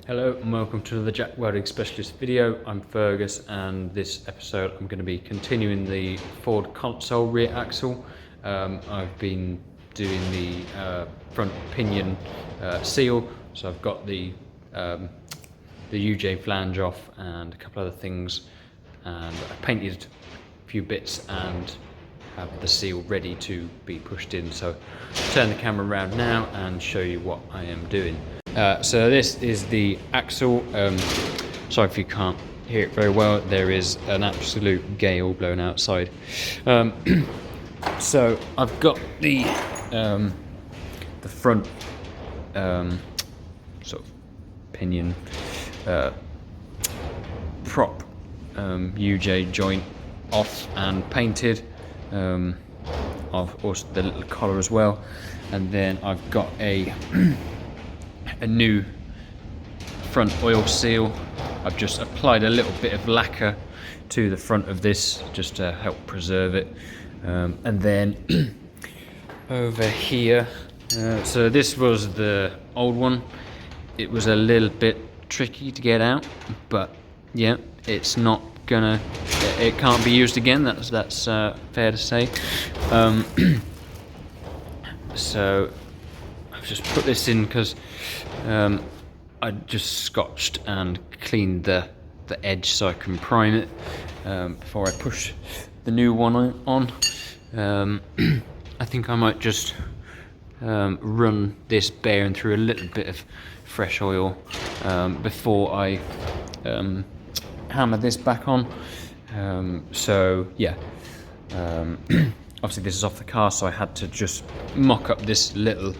Hello and welcome to the Jack Welding Specialist video. I'm Fergus, and this episode I'm going to be continuing the Ford Consul rear axle. I've been doing the front pinion seal, so I've got the UJ flange off and a couple other things, and I painted a few bits and have the seal ready to be pushed in. So I'll turn the camera around now and show you what I am doing. So this is the axle. Sorry if you can't hear it very well, there is an absolute gale blowing outside. So I've got the front sort of pinion prop UJ joint off and painted. I've also the little collar as well, and then I've got a new front oil seal. I've just applied a little bit of lacquer to the front of this just to help preserve it, and then over here, so this was the old one. It was a little bit tricky to get out, but yeah, it's not gonna, it can't be used again, that's fair to say. So I've just put this in because I just scotched and cleaned the edge so I can prime it before I push the new one on. I think I might just run this bearing through a little bit of fresh oil before I hammer this back on. So yeah, obviously this is off the car, so I had to just mock up this little,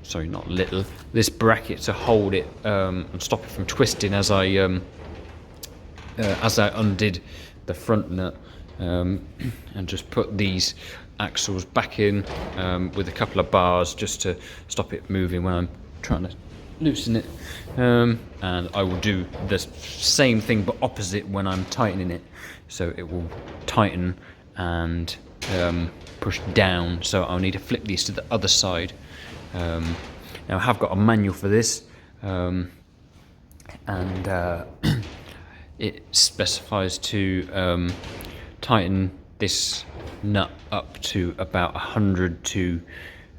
sorry, not little, this bracket to hold it and stop it from twisting as I undid the front nut, and just put these axles back in with a couple of bars just to stop it moving when I'm trying to loosen it. And I will do the same thing but opposite when I'm tightening it, so it will tighten and push down, so I'll need to flip these to the other side. Now I have got a manual for this, and it specifies to tighten this nut up to about 100 to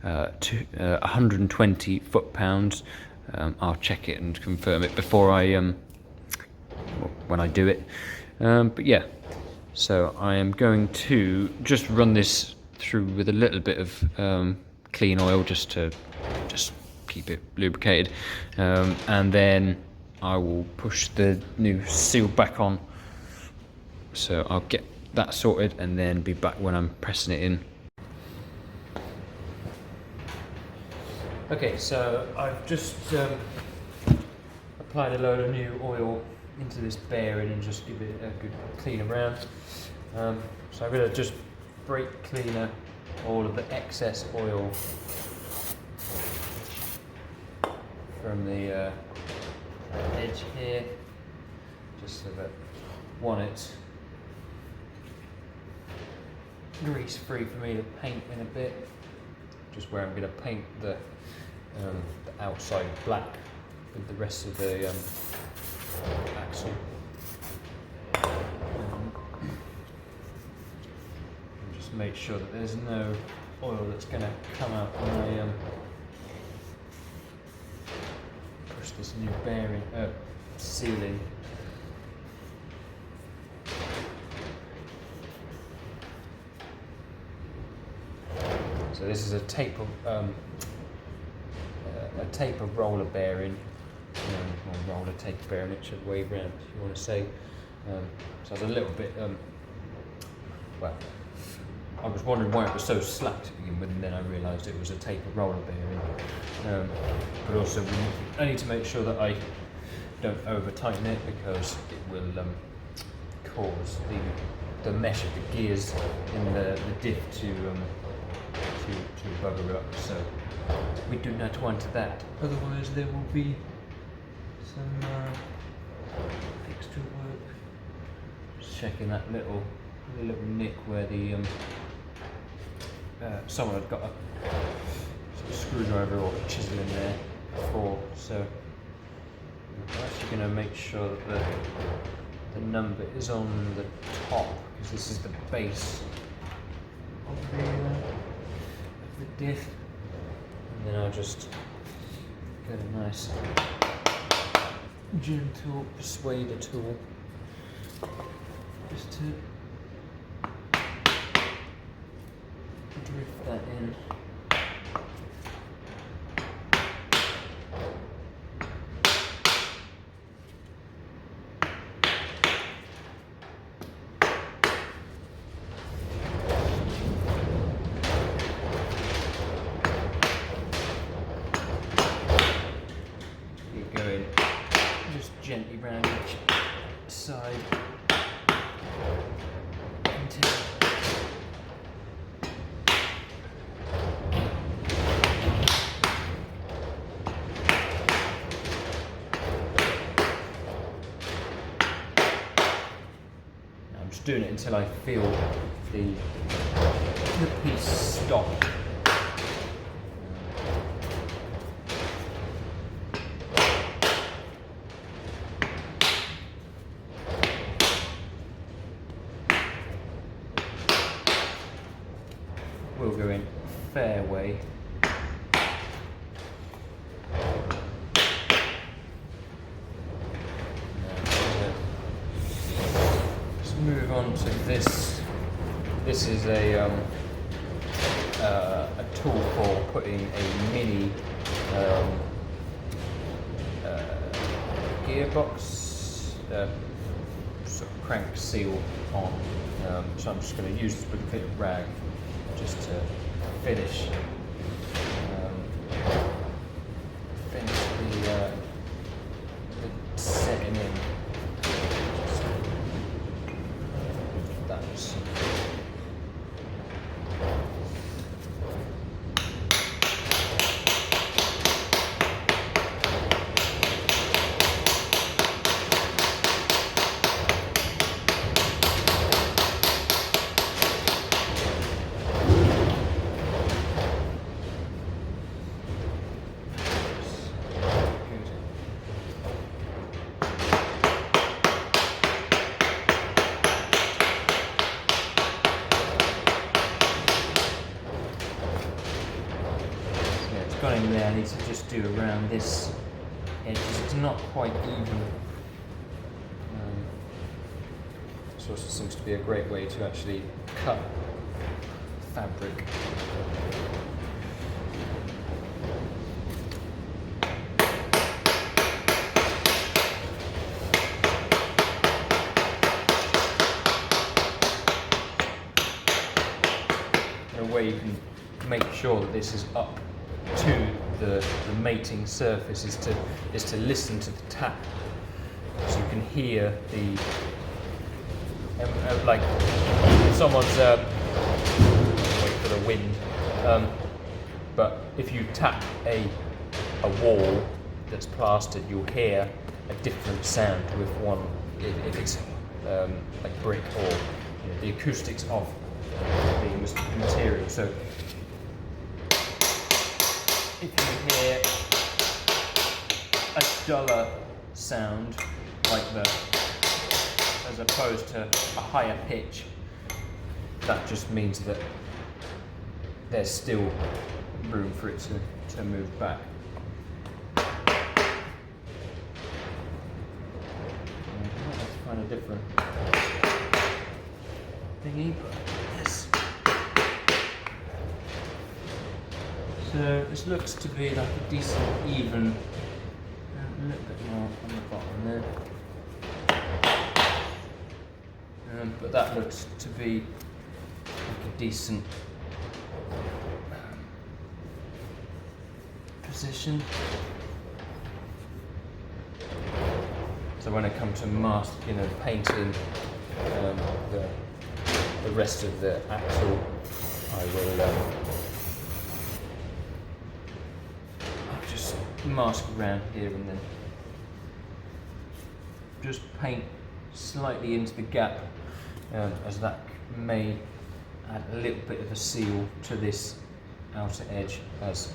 120 foot-pounds. I'll check it and confirm it before I when I do it. But yeah, so I am going to just run this through with a little bit of clean oil just to keep it lubricated, and then I will push the new seal back on. So I'll get that sorted and then be back when I'm pressing it in. Okay, so I've just applied a load of new oil into this bearing and just give it a good clean around. So I'm going to just brake cleaner all of the excess oil from the edge here, just so that, one, it's grease free for me to paint in a bit, just where I'm going to paint the outside black with the rest of the axle. And just make sure that there's no oil that's going to come out when I push this new bearing seal in. So this is a taper roller bearing, or roller taper bearing, it should way round if you want to say. So I was a little bit, well, I was wondering why it was so slack to begin with, and then I realised it was a taper roller bearing. But also I need to make sure that I don't over tighten it, because it will cause the mesh of the gears in the diff to bugger up, so we do not want that. Otherwise there will be some extra work. Just checking that little nick where the someone had got a sort of screwdriver or a chisel in there before, so I'm actually going to make sure that the number is on the top, because this is the base of the diff. And then I'll just get a nice gentle persuader tool just to drift that in. Gently round each side until I'm just doing it until I feel the piece stop. We'll go in fairway. Let's move on to this. This is a tool for putting a mini gearbox sort of crank seal on. So I'm just going to use this with a bit of rag just to finish the setting in. That's got in there. I need to just do around this edge. It's not quite even. This also seems to be a great way to actually cut fabric. In a way you can make sure that this is up to the mating surface is to listen to the tap, so you can hear the like if someone's wait for the wind, but if you tap a wall that's plastered, you'll hear a different sound with one if it's like brick or the acoustics of the material. So if you hear a duller sound like that, as opposed to a higher pitch, that just means that there's still room for it to move back. Let's find a different thingy, but yes. So this looks to be like a decent even, a little bit more on the bottom there, but that looks to be like a decent position. So when I come to masking and painting the rest of the axle, I will I'll just mask around here and then just paint slightly into the gap, as that may add a little bit of a seal to this outer edge as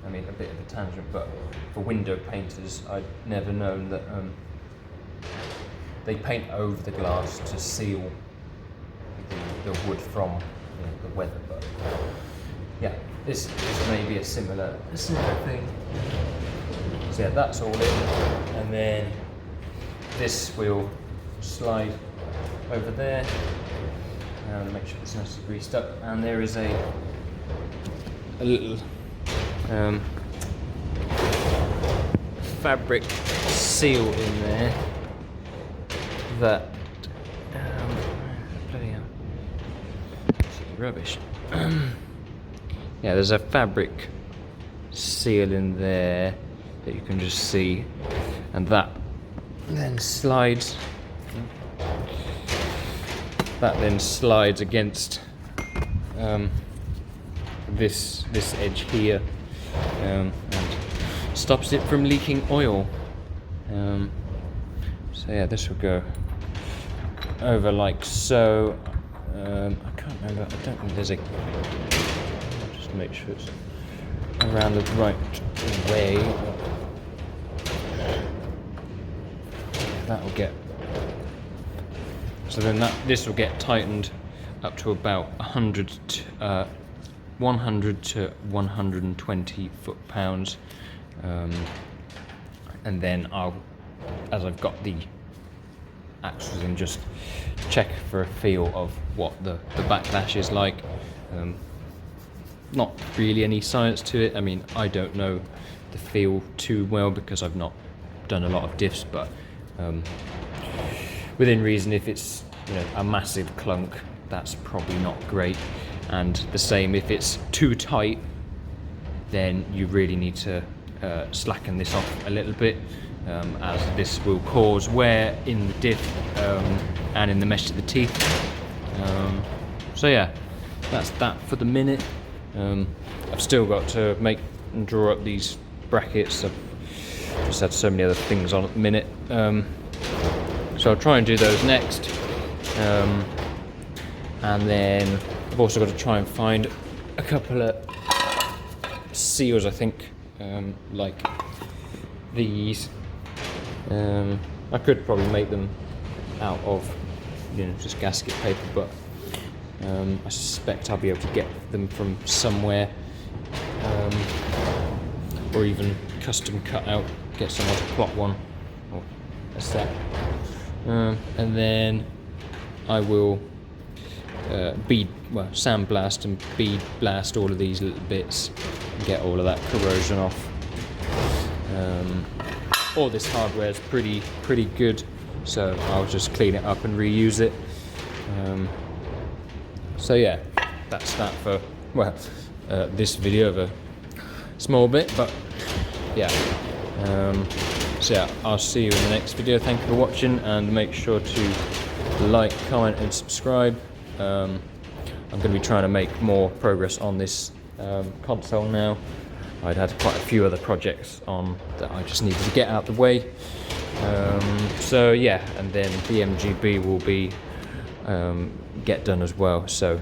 I mean, a bit of a tangent, but for window painters, I'd never known that they paint over the glass to seal the wood from the weather. But yeah, this may be a similar thing. So yeah, that's all in, and then this will slide over there and make sure it's nicely greased up. And there is a little fabric seal in there that bloody hell, this is rubbish. Yeah, there's a fabric seal in there that you can just see, and that then slides. That then slides against this edge here, and stops it from leaking oil. So yeah, this will go over like so. I can't remember. I don't think there's a. Just make sure it's around the right way. That will get. So then this will get tightened up to about 100 to 120 foot-pounds, and then as I've got the axles in, just check for a feel of what the backlash is like. Not really any science to it. I mean, I don't know the feel too well because I've not done a lot of diffs, but within reason, if it's a massive clunk, that's probably not great. And the same, if it's too tight, then you really need to slacken this off a little bit, as this will cause wear in the diff and in the mesh of the teeth. So yeah, that's that for the minute. I've still got to make and draw up these brackets. I've just had so many other things on at the minute. So I'll try and do those next. And then I've also got to try and find a couple of seals, I think, like these. I could probably make them out of just gasket paper, but I suspect I'll be able to get them from somewhere, or even custom cut out, get someone to plot one or a set. And then I will sandblast and bead blast all of these little bits and get all of that corrosion off. All this hardware is pretty good, so I'll just clean it up and reuse it. So yeah, that's that for this video of a small bit, but yeah. So yeah, I'll see you in the next video. Thank you for watching, and make sure to like, comment and subscribe. I'm going to be trying to make more progress on this console now. I'd had quite a few other projects on that I just needed to get out the way. So yeah, and then the MGB will be get done as well. So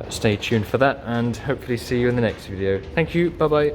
stay tuned for that, and hopefully see you in the next video. Thank you, bye bye.